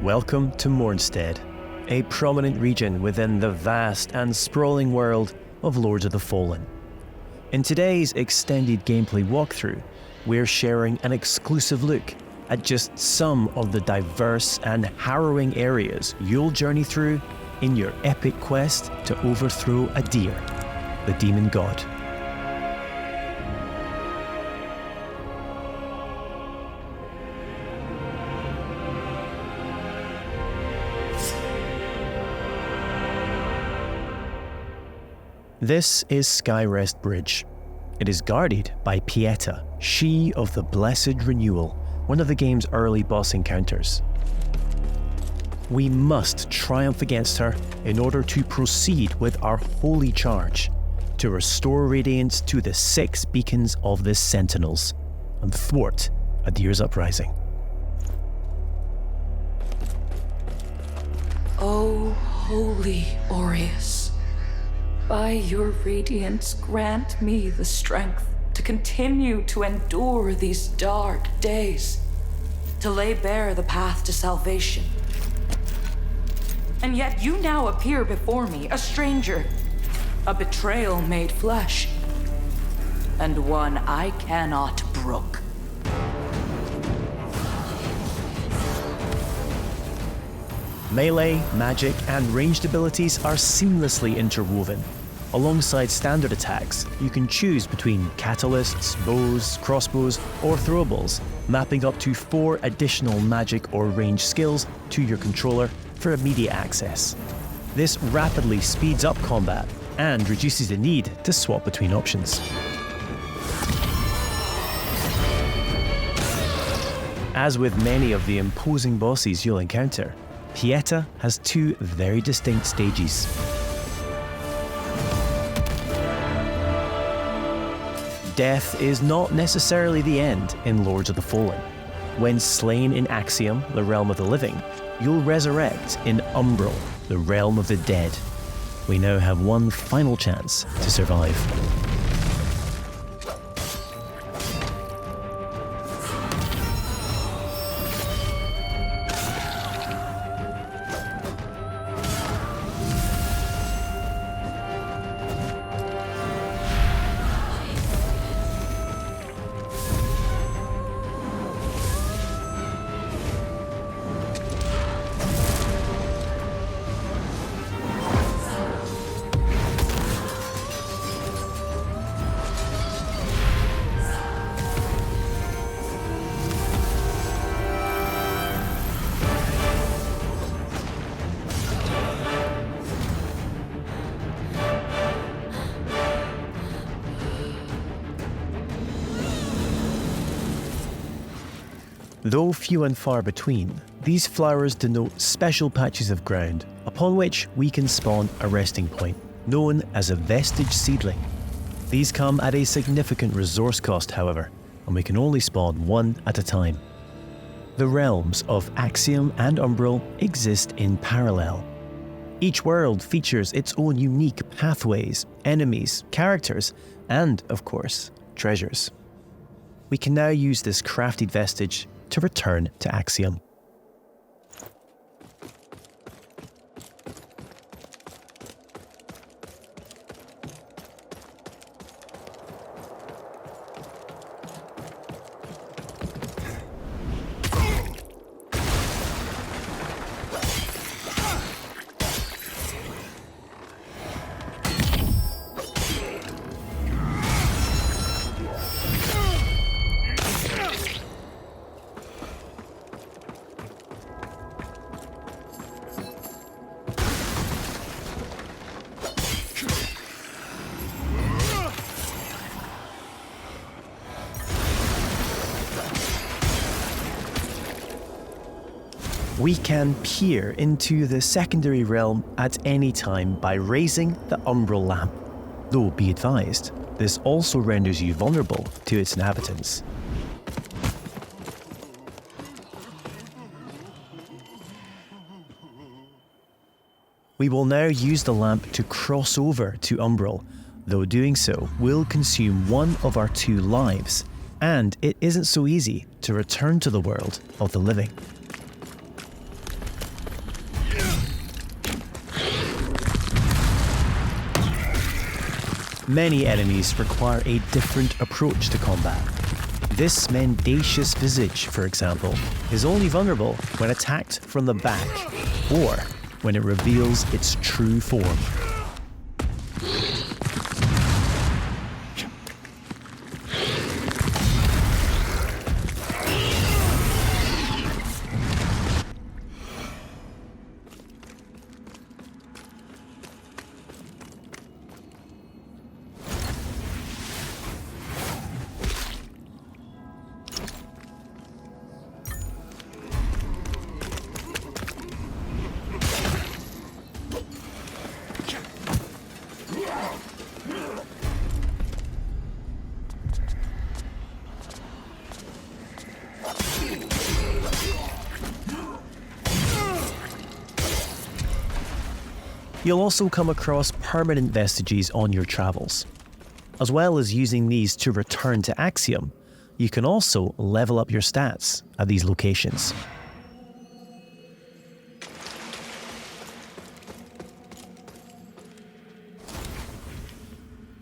Welcome to Mournstead, a prominent region within the vast and sprawling world of Lords of the Fallen. In today's extended gameplay walkthrough, we're sharing an exclusive look at just some of the diverse and harrowing areas you'll journey through in your epic quest to overthrow Adir, the demon god. This is Skyrest Bridge. It is guarded by Pieta, she of the Blessed Renewal, one of the game's early boss encounters. We must triumph against her in order to proceed with our holy charge to restore radiance to the 6 beacons of the Sentinels and thwart Adir's uprising. O holy Aureus, by your radiance grant me the strength to continue to endure these dark days, to lay bare the path to salvation. And yet you now appear before me, a stranger, a betrayal made flesh, and one I cannot brook. Melee, magic, and ranged abilities are seamlessly interwoven. Alongside standard attacks, you can choose between catalysts, bows, crossbows, or throwables, mapping up to 4 additional magic or range skills to your controller for immediate access. This rapidly speeds up combat and reduces the need to swap between options. As with many of the imposing bosses you'll encounter, Pieta has 2 very distinct stages. Death is not necessarily the end in Lords of the Fallen. When slain in Axiom, the realm of the living, you'll resurrect in Umbral, the realm of the dead. We now have one final chance to survive. Though few and far between, these flowers denote special patches of ground upon which we can spawn a resting point, known as a vestige seedling. These come at a significant resource cost, however, and we can only spawn 1 at a time. The realms of Axiom and Umbral exist in parallel. Each world features its own unique pathways, enemies, characters, and, of course, treasures. We can now use this crafted vestige to return to Axiom. We can peer into the secondary realm at any time by raising the Umbral lamp. Though be advised, this also renders you vulnerable to its inhabitants. We will now use the lamp to cross over to Umbral, though doing so will consume 1 of our 2 lives, and it isn't so easy to return to the world of the living. Many enemies require a different approach to combat. This mendacious visage, for example, is only vulnerable when attacked from the back or when it reveals its true form. You'll also come across permanent vestiges on your travels. As well as using these to return to Axiom, you can also level up your stats at these locations.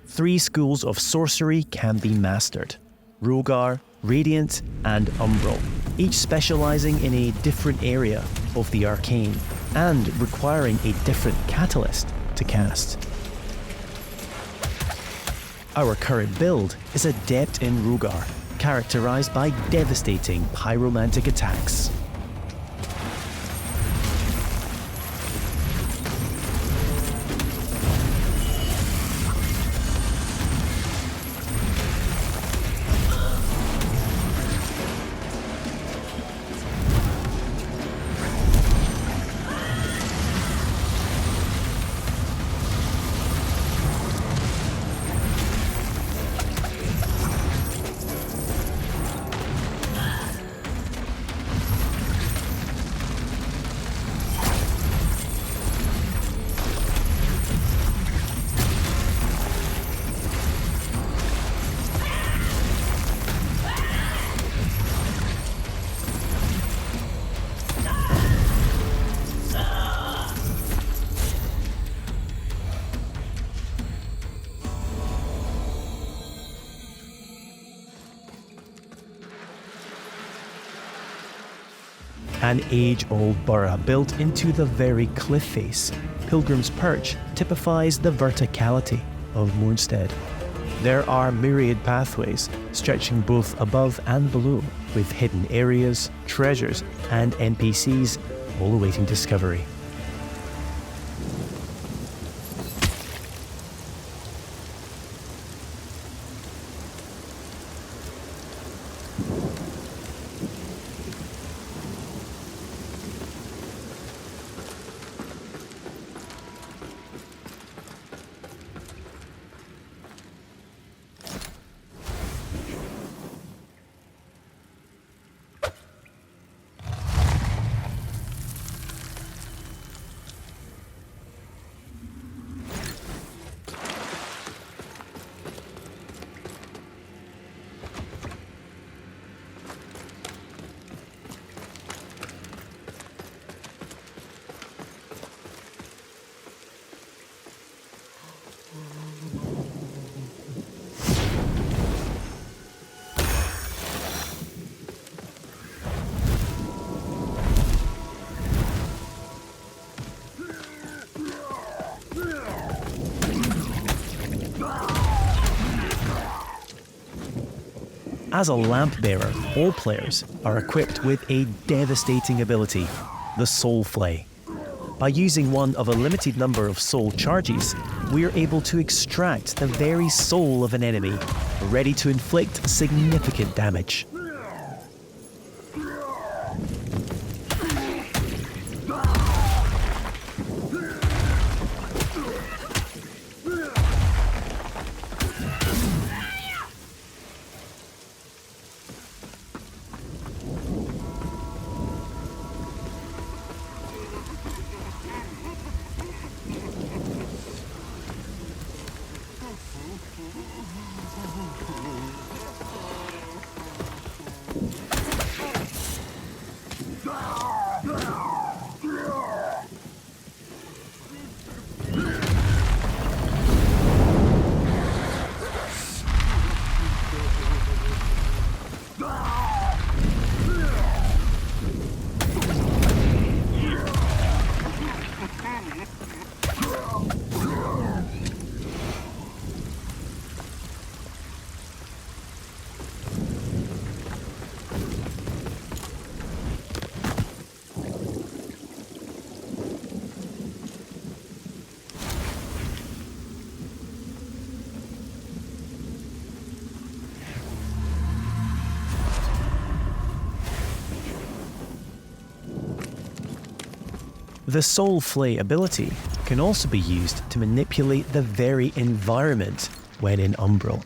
Three schools of sorcery can be mastered: Rogar, Radiant, and Umbral, each specializing in a different area of the arcane and requiring a different catalyst to cast. Our current build is adept in Rogar, characterized by devastating pyromantic attacks. An age-old burrow built into the very cliff face, Pilgrim's Perch typifies the verticality of Mournstead. There are myriad pathways stretching both above and below, with hidden areas, treasures, and NPCs all awaiting discovery. As a lamp bearer, all players are equipped with a devastating ability, the Soul Flay. By using one of a limited number of soul charges, we are able to extract the very soul of an enemy, ready to inflict significant damage. The Soul Flay ability can also be used to manipulate the very environment when in Umbral.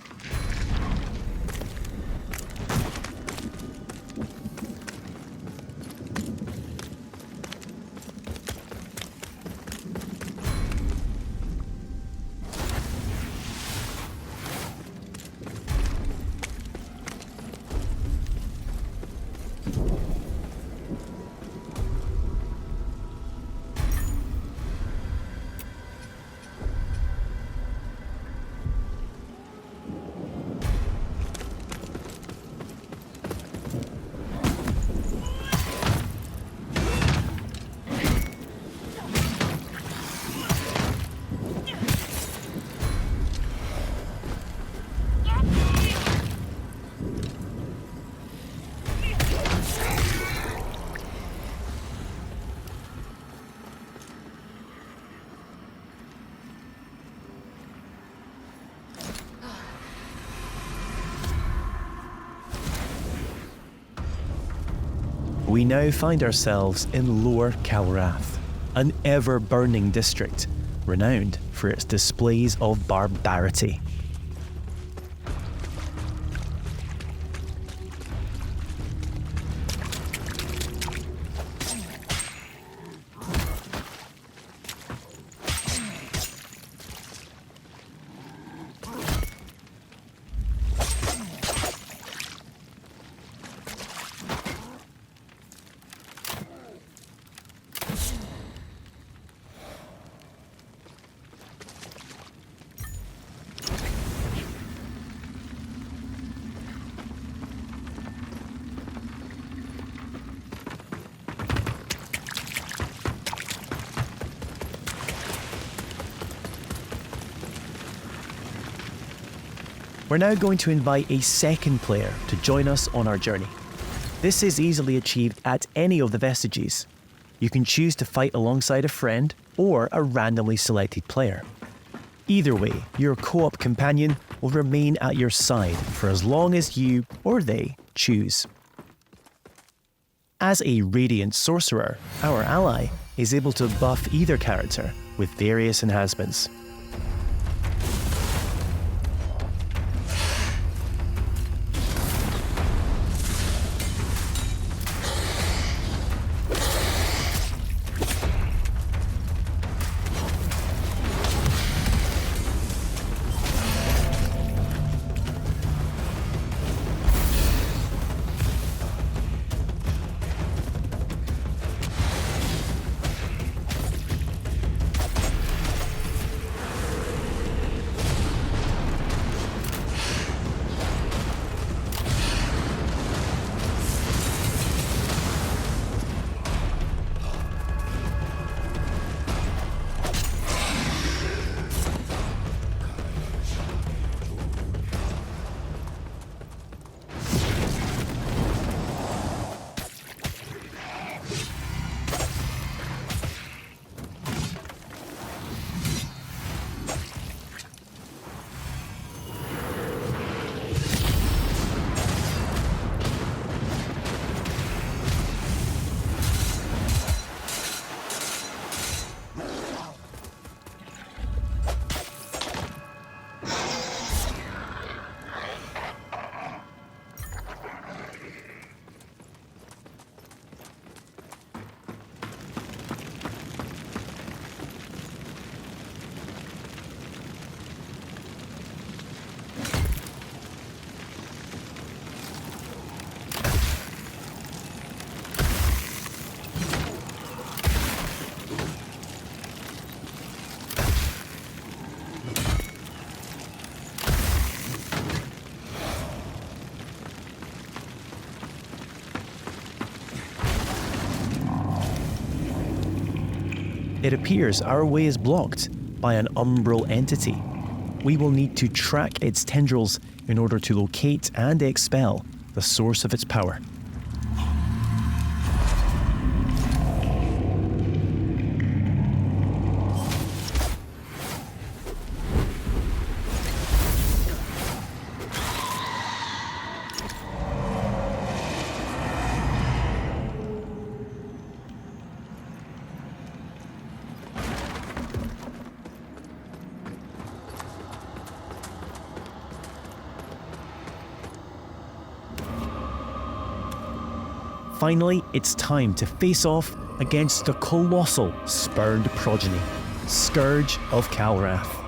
We now find ourselves in Lower Calrath, an ever-burning district renowned for its displays of barbarity. We're now going to invite a second player to join us on our journey. This is easily achieved at any of the vestiges. You can choose to fight alongside a friend or a randomly selected player. Either way, your co-op companion will remain at your side for as long as you or they choose. As a Radiant Sorcerer, our ally is able to buff either character with various enhancements. It appears our way is blocked by an umbral entity. We will need to track its tendrils in order to locate and expel the source of its power. Finally, it's time to face off against the colossal spurned progeny, Scourge of Calrath.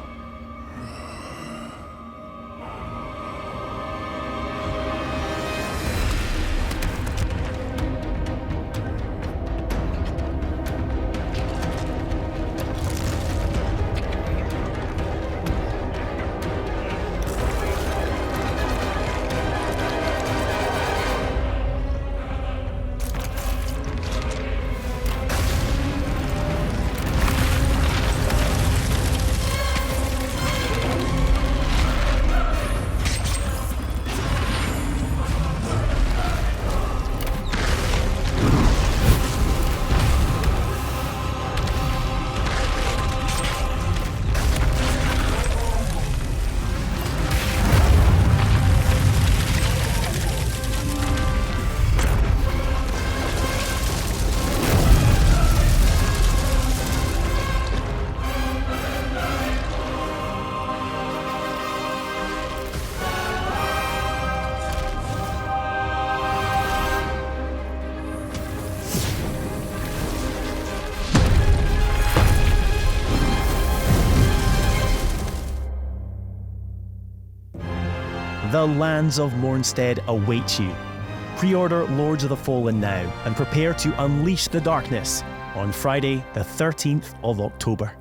The lands of Mournstead await you. Pre-order Lords of the Fallen now and prepare to unleash the darkness on Friday the 13th of October.